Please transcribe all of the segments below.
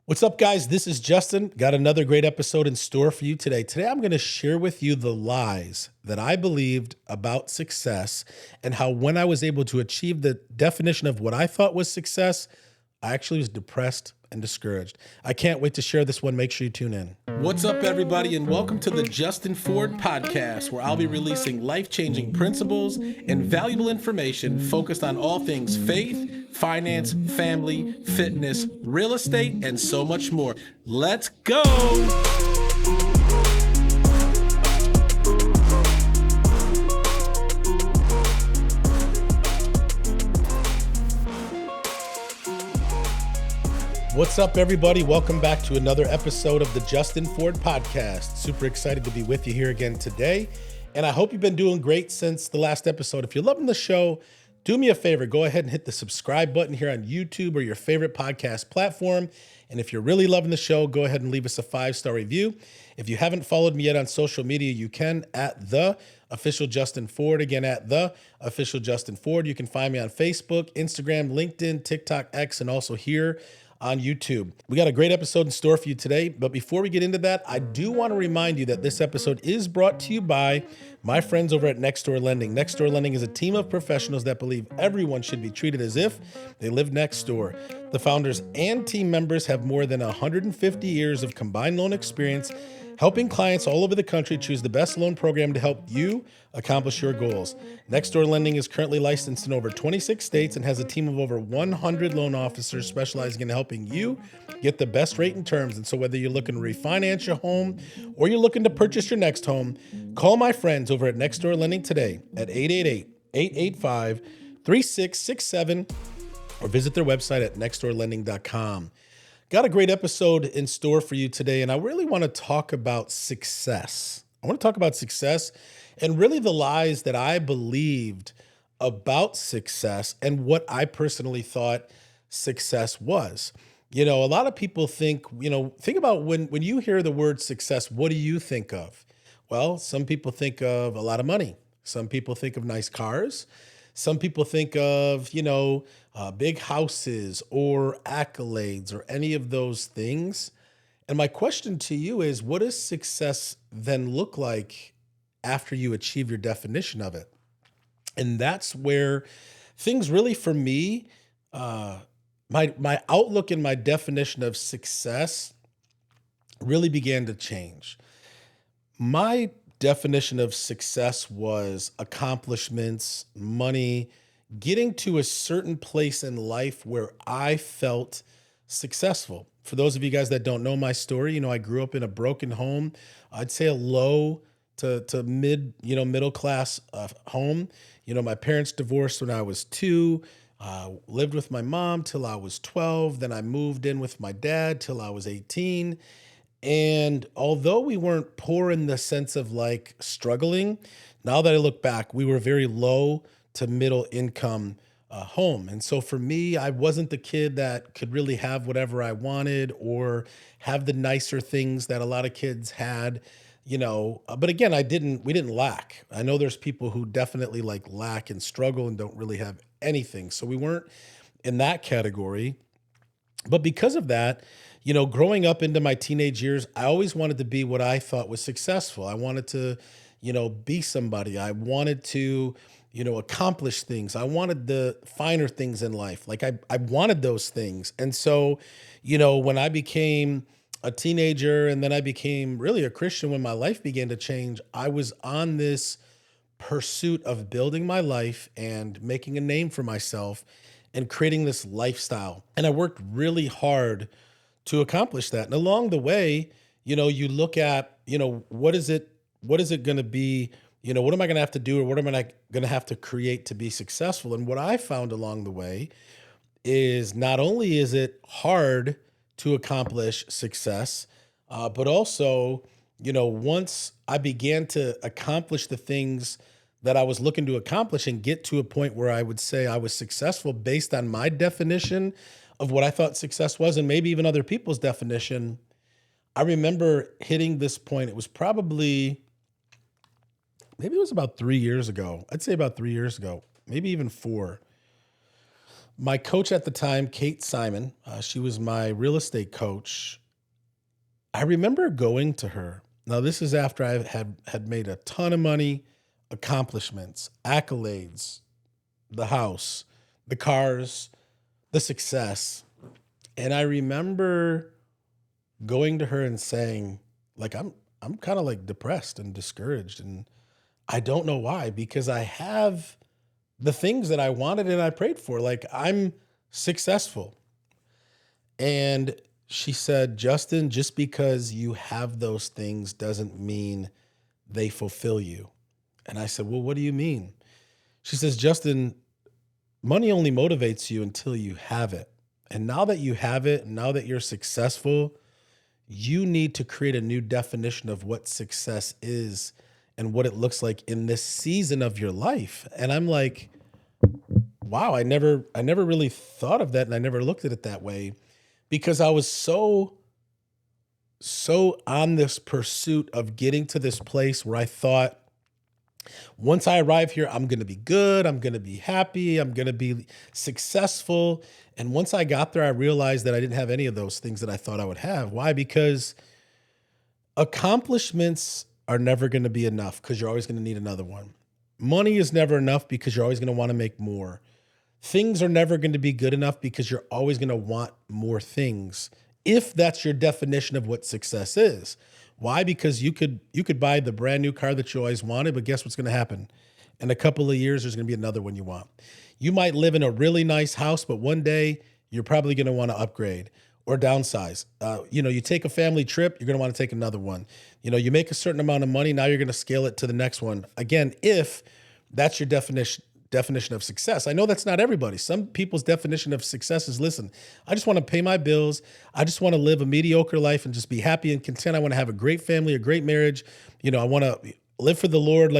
What's up, guys? This is Justin. Got another great episode in store for you today. Today, I'm going to share with you the lies that I believed about success and how when I was able to achieve the definition of what I thought was success, I actually was depressed and discouraged. I can't wait to share this one. Make sure you tune in. What's up, everybody, and welcome to the Justin Ford Podcast, where I'll be releasing life-changing principles and valuable information focused on all things faith, finance, family, fitness, real estate, and so much more. Let's go! What's up, everybody? Welcome back to another episode of the Justin Ford Podcast. Super excited to be with you here again today. And I hope you've been doing great since the last episode. If you're loving the show, do me a favor. Go ahead and hit the subscribe button here on YouTube or your favorite podcast platform. And if you're really loving the show, go ahead and leave us a 5-star review. If you haven't followed me yet on social media, you can at The Official Justin Ford. Again, at The Official Justin Ford. You can find me on Facebook, Instagram, LinkedIn, TikTok, X, and also here on YouTube. We got a great episode in store for you today, but before we get into that, I do want to remind you that this episode is brought to you by my friends over at Next Door Lending. Next Door Lending is a team of professionals that believe everyone should be treated as if they live next door. The founders and team members have more than 150 years of combined loan experience, helping clients all over the country choose the best loan program to help you accomplish your goals. Next Door Lending is currently licensed in over 26 states and has a team of over 100 loan officers specializing in helping you get the best rate and terms. And so whether you're looking to refinance your home or you're looking to purchase your next home, call my friends over at Next Door Lending today at 888-885-3667 or visit their website at nextdoorlending.com. Got a great episode in store for you today, and I really want to talk about success. I want to talk about success and really the lies that I believed about success and what I personally thought success was. You know, a lot of people think about when you hear the word success, what do you think of? Well, some people think of a lot of money. Some people think of nice cars. Some people think of, big houses or accolades or any of those things. And my question to you is, what does success then look like after you achieve your definition of it? And that's where things really, for me, my outlook and my definition of success really began to change. My definition of success was accomplishments, money, getting to a certain place in life where I felt successful. For those of you guys that don't know my story, I grew up in a broken home. I'd say a low to middle class home. My parents divorced when I was 2. Lived with my mom till I was 12. Then I moved in with my dad till I was 18. And although we weren't poor in the sense of like struggling, now that I look back, we were very low to middle income home. And so for me, I wasn't the kid that could really have whatever I wanted or have the nicer things that a lot of kids had, but again, we didn't lack. I know there's people who definitely like lack and struggle and don't really have anything. So we weren't in that category. But because of that, growing up into my teenage years, I always wanted to be what I thought was successful. I wanted to, be somebody. I wanted to, accomplish things. I wanted the finer things in life. Like I wanted those things. And so, when I became a teenager and then I became really a Christian, when my life began to change, I was on this pursuit of building my life and making a name for myself and creating this lifestyle. And I worked really hard to accomplish that. And along the way, you look at, what is it going to be? What am I going to have to do or what am I going to have to create to be successful? And what I found along the way is not only is it hard to accomplish success, but also, once I began to accomplish the things that I was looking to accomplish and get to a point where I would say I was successful based on my definition of what I thought success was, and maybe even other people's definition, I remember hitting this point. It was maybe it was about 3 years ago. I'd say about 3 years ago, maybe even 4. My coach at the time, Kate Simon, she was my real estate coach. I remember going to her. Now, this is after I had made a ton of money, accomplishments, accolades, the house, the cars, the success. And I remember going to her and saying, like, I'm kind of like depressed and discouraged. And I don't know why, because I have the things that I wanted and I prayed for. Like, I'm successful. And she said, Justin, just because you have those things doesn't mean they fulfill you. And I said, well, what do you mean? She says, Justin, money only motivates you until you have it. And now that you have it, now that you're successful, you need to create a new definition of what success is and what it looks like in this season of your life. And I'm like, wow, I never really thought of that, and I never looked at it that way, because I was so on this pursuit of getting to this place where I thought, once I arrive here, I'm going to be good. I'm going to be happy. I'm going to be successful. And once I got there, I realized that I didn't have any of those things that I thought I would have. Why? Because accomplishments are never going to be enough, because you're always going to need another one. Money is never enough, because you're always going to want to make more. Things are never going to be good enough, because you're always going to want more things, if that's your definition of what success is. Why? Because you could buy the brand new car that you always wanted, but guess what's going to happen? In a couple of years, there's going to be another one you want. You might live in a really nice house, but one day you're probably going to want to upgrade or downsize. You take a family trip, you're going to want to take another one. You make a certain amount of money, now you're going to scale it to the next one. Again, if that's your definition of success. I know that's not everybody. Some people's definition of success is, listen, I just want to pay my bills. I just want to live a mediocre life and just be happy and content. I want to have a great family, a great marriage. I want to live for the Lord.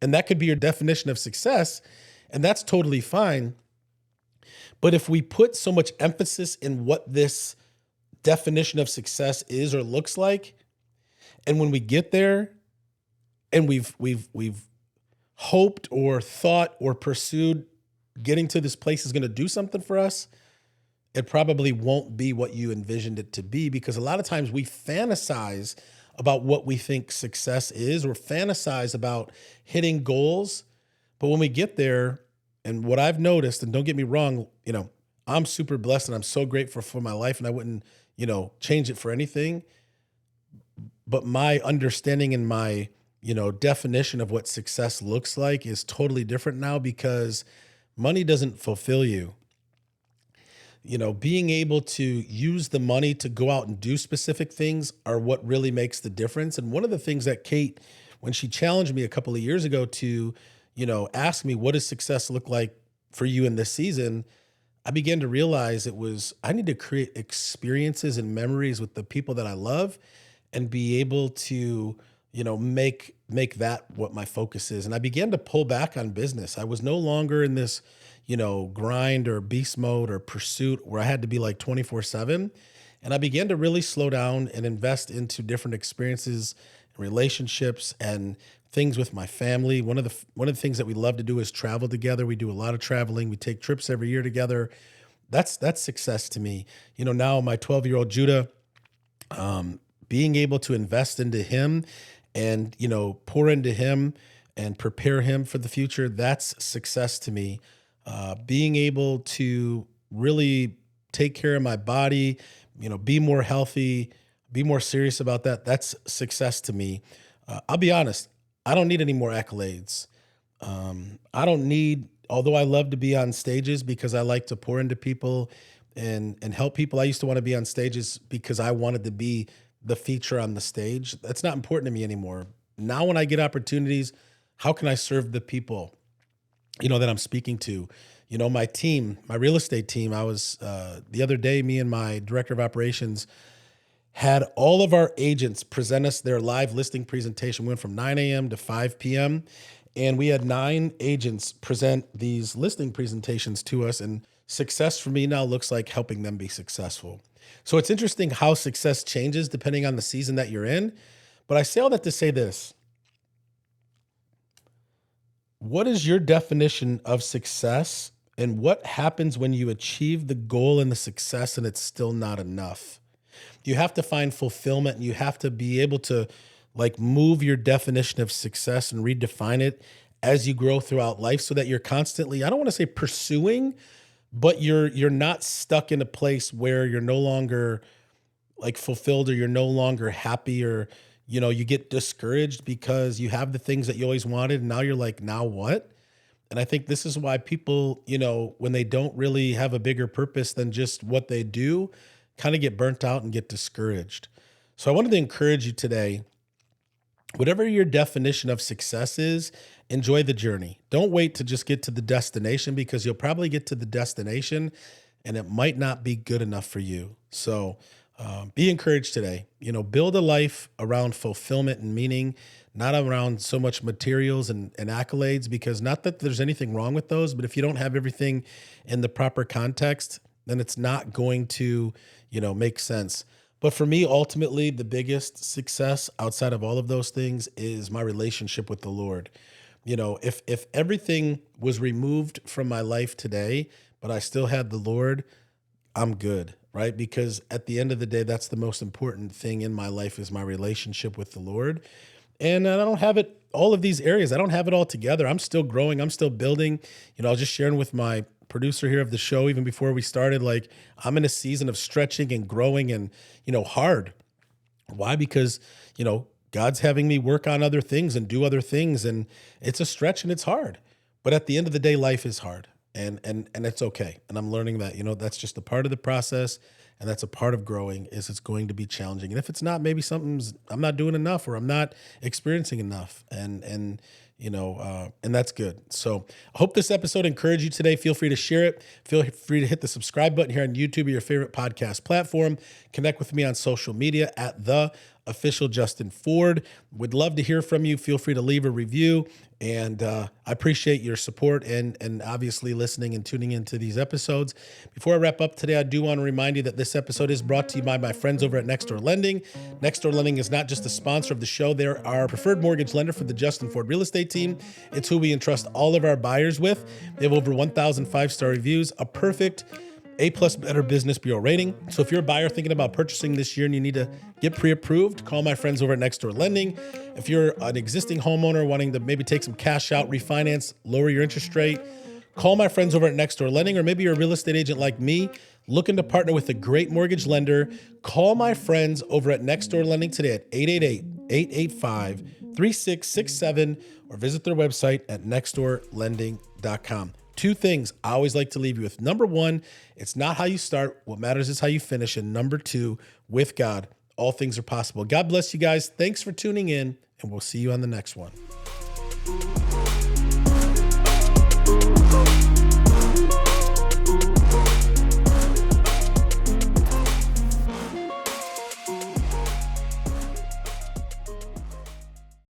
And that could be your definition of success. And that's totally fine. But if we put so much emphasis in what this definition of success is or looks like, and when we get there and we've hoped or thought or pursued getting to this place is going to do something for us, it probably won't be what you envisioned it to be, because a lot of times we fantasize about what we think success is, or fantasize about hitting goals. But when we get there, and what I've noticed, and don't get me wrong, I'm super blessed and I'm so grateful for my life, and I wouldn't, change it for anything. But my understanding and my definition of what success looks like is totally different now, because money doesn't fulfill you. Being able to use the money to go out and do specific things are what really makes the difference. And one of the things that Kate, when she challenged me a couple of years ago to, ask me, what does success look like for you in this season? I began to realize I need to create experiences and memories with the people that I love, and be able to make that what my focus is. And I began to pull back on business. I was no longer in this, grind or beast mode or pursuit where I had to be like 24/7. And I began to really slow down and invest into different experiences, relationships, and things with my family. One of the things that we love to do is travel together. We do a lot of traveling. We take trips every year together. That's success to me. Now my 12-year-old Judah, being able to invest into him and, pour into him and prepare him for the future, that's success to me. Being able to really take care of my body, be more healthy, be more serious about that, that's success to me. I'll be honest, I don't need any more accolades. I don't need, although I love to be on stages because I like to pour into people and help people. I used to want to be on stages because I wanted to be the feature on the stage. That's not important to me anymore. Now, when I get opportunities, how can I serve the people, that I'm speaking to? My team, my real estate team, I was, the other day, me and my director of operations had all of our agents present us their live listing presentation. We went from 9 a.m. to 5 p.m. And we had 9 agents present these listing presentations to us. And success for me now looks like helping them be successful. So it's interesting how success changes depending on the season that you're in. But I say all that to say this. What is your definition of success? And what happens when you achieve the goal and the success and it's still not enough? You have to find fulfillment, and you have to be able to like move your definition of success and redefine it as you grow throughout life so that you're constantly, I don't want to say pursuing, but you're not stuck in a place where you're no longer like fulfilled, or you're no longer happy, or you get discouraged because you have the things that you always wanted and now you're like, now what? And I think this is why people, when they don't really have a bigger purpose than just what they do, kind of get burnt out and get discouraged. So I wanted to encourage you today, whatever your definition of success is, enjoy the journey. Don't wait to just get to the destination, because you'll probably get to the destination and it might not be good enough for you. So be encouraged today. Build a life around fulfillment and meaning, not around so much materials and accolades, because not that there's anything wrong with those, but if you don't have everything in the proper context, then it's not going to, make sense. But for me, ultimately, the biggest success outside of all of those things is my relationship with the Lord. If everything was removed from my life today, but I still had the Lord, I'm good, right? Because at the end of the day, that's the most important thing in my life, is my relationship with the Lord. And I don't have it, all of these areas, I don't have it all together. I'm still growing. I'm still building. I was just sharing with my producer here of the show, even before we started, like I'm in a season of stretching and growing and, hard. Why? Because, God's having me work on other things and do other things. And it's a stretch and it's hard. But at the end of the day, life is hard. And it's okay. And I'm learning that, that's just a part of the process. And that's a part of growing, is it's going to be challenging. And if it's not, maybe I'm not doing enough, or I'm not experiencing enough. And that's good. So I hope this episode encouraged you today. Feel free to share it. Feel free to hit the subscribe button here on YouTube or your favorite podcast platform. Connect with me on social media at The Official Justin Ford. Would love to hear from you. Feel free to leave a review. And I appreciate your support and obviously listening and tuning into these episodes. Before I wrap up today, I do want to remind you that this episode is brought to you by my friends over at Next Door Lending. Next Door Lending is not just a sponsor of the show. They're our preferred mortgage lender for the Justin Ford real estate team. It's who we entrust all of our buyers with. They have over 1,000 5-star reviews, a perfect A+ Better Business Bureau rating. So if you're a buyer thinking about purchasing this year and you need to get pre-approved, call my friends over at Next Door Lending. If you're an existing homeowner wanting to maybe take some cash out, refinance, lower your interest rate, call my friends over at Next Door Lending. Or maybe you're a real estate agent like me looking to partner with a great mortgage lender. Call my friends over at Next Door Lending today at 888-885-3667 or visit their website at nextdoorlending.com. Two things I always like to leave you with. Number one, it's not how you start. What matters is how you finish. And number two, with God, all things are possible. God bless you guys. Thanks for tuning in, and we'll see you on the next one.